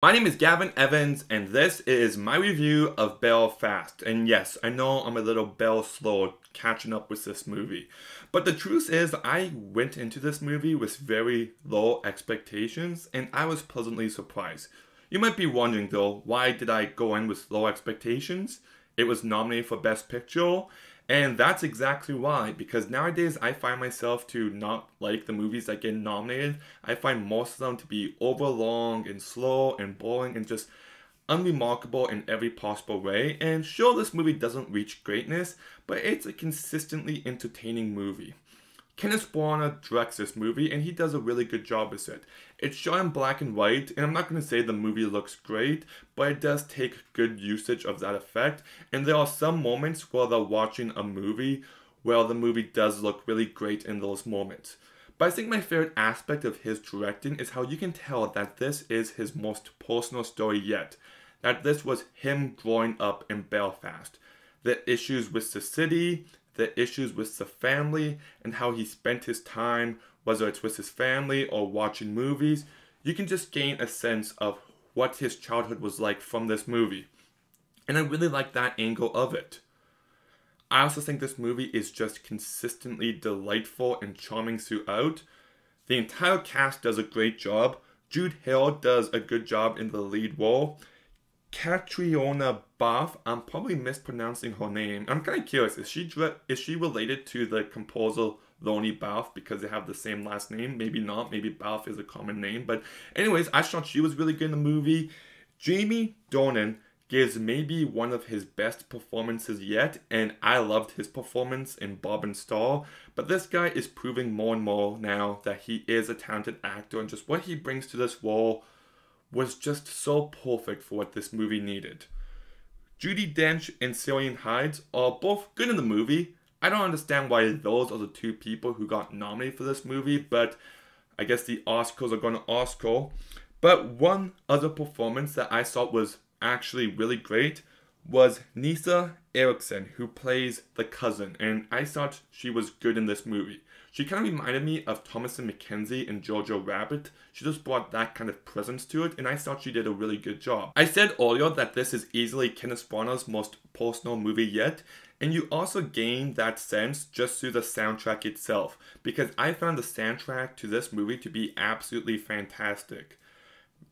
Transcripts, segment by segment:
My name is Gavin Evans, and this is my review of Belfast. And yes, I know I'm a little bell slow catching up with this movie. But the truth is, I went into this movie with very low expectations, and I was pleasantly surprised. You might be wondering though, why did I go in with low expectations? It was nominated for Best Picture, and that's exactly why, because nowadays I find myself to not like the movies that get nominated. I find most of them to be overlong and slow and boring and just unremarkable in every possible way. And sure, this movie doesn't reach greatness, but it's a consistently entertaining movie. Kenneth Branagh directs this movie, and he does a really good job with it. It's shot in black and white, and I'm not going to say the movie looks great, but it does take good usage of that effect, and there are some moments while they're watching a movie where the movie does look really great in those moments. But I think my favorite aspect of his directing is how you can tell that this is his most personal story yet. That this was him growing up in Belfast. The issues with the city, the issues with the family, and how he spent his time, whether it's with his family or watching movies. You can just gain a sense of what his childhood was like from this movie. And I really like that angle of it. I also think this movie is just consistently delightful and charming throughout. The entire cast does a great job. Jude Hill does a good job in the lead role. Catriona Balfe, I'm probably mispronouncing her name. I'm kind of curious, is she related to the composer Lonnie Balfe because they have the same last name? Maybe not, maybe Balfe is a common name. But anyways, I thought she was really good in the movie. Jamie Dornan gives maybe one of his best performances yet, and I loved his performance in Bob and Star. But this guy is proving more and more now that he is a talented actor, and just what he brings to this role was just so perfect for what this movie needed. Judi Dench and Cillian Hyde are both good in the movie. I don't understand why those are the two people who got nominated for this movie, but I guess the Oscars are going to Oscar. But one other performance that I thought was actually really great was Nisa Erickson, who plays the cousin, and I thought she was good in this movie. She kind of reminded me of Thomasin McKenzie in Jojo Rabbit. She just brought that kind of presence to it, and I thought she did a really good job. I said earlier that this is easily Kenneth Branagh's most personal movie yet, and you also gain that sense just through the soundtrack itself, because I found the soundtrack to this movie to be absolutely fantastic.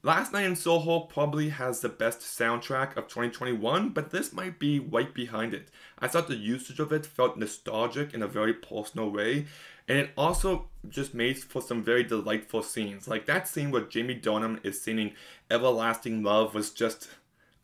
Last Night in Soho probably has the best soundtrack of 2021, but this might be right behind it. I thought the usage of it felt nostalgic in a very personal way, and it also just made for some very delightful scenes. Like that scene where Jamie Dornan is singing Everlasting Love was just,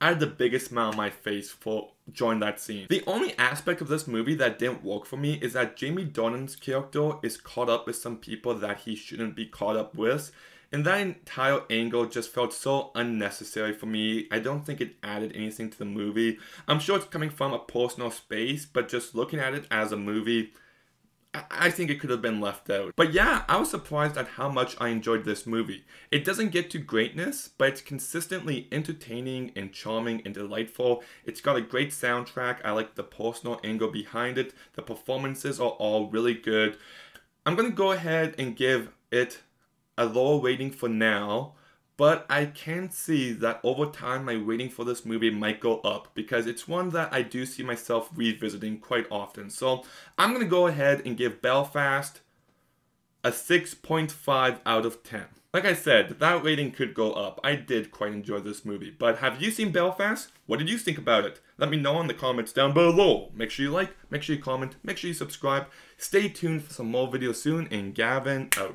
I had the biggest smile on my face for during that scene. The only aspect of this movie that didn't work for me is that Jamie Dornan's character is caught up with some people that he shouldn't be caught up with. And that entire angle just felt so unnecessary for me. I don't think it added anything to the movie. I'm sure it's coming from a personal space, but just looking at it as a movie, I think it could have been left out. But yeah, I was surprised at how much I enjoyed this movie. It doesn't get to greatness, but it's consistently entertaining and charming and delightful. It's got a great soundtrack. I like the personal angle behind it. The performances are all really good. I'm going to go ahead and give it a lower rating for now, but I can see that over time my rating for this movie might go up because it's one that I do see myself revisiting quite often. So I'm going to go ahead and give Belfast a 6.5 out of 10. Like I said, that rating could go up. I did quite enjoy this movie. But have you seen Belfast? What did you think about it? Let me know in the comments down below. Make sure you like, make sure you comment, make sure you subscribe. Stay tuned for some more videos soon, and Gavin out.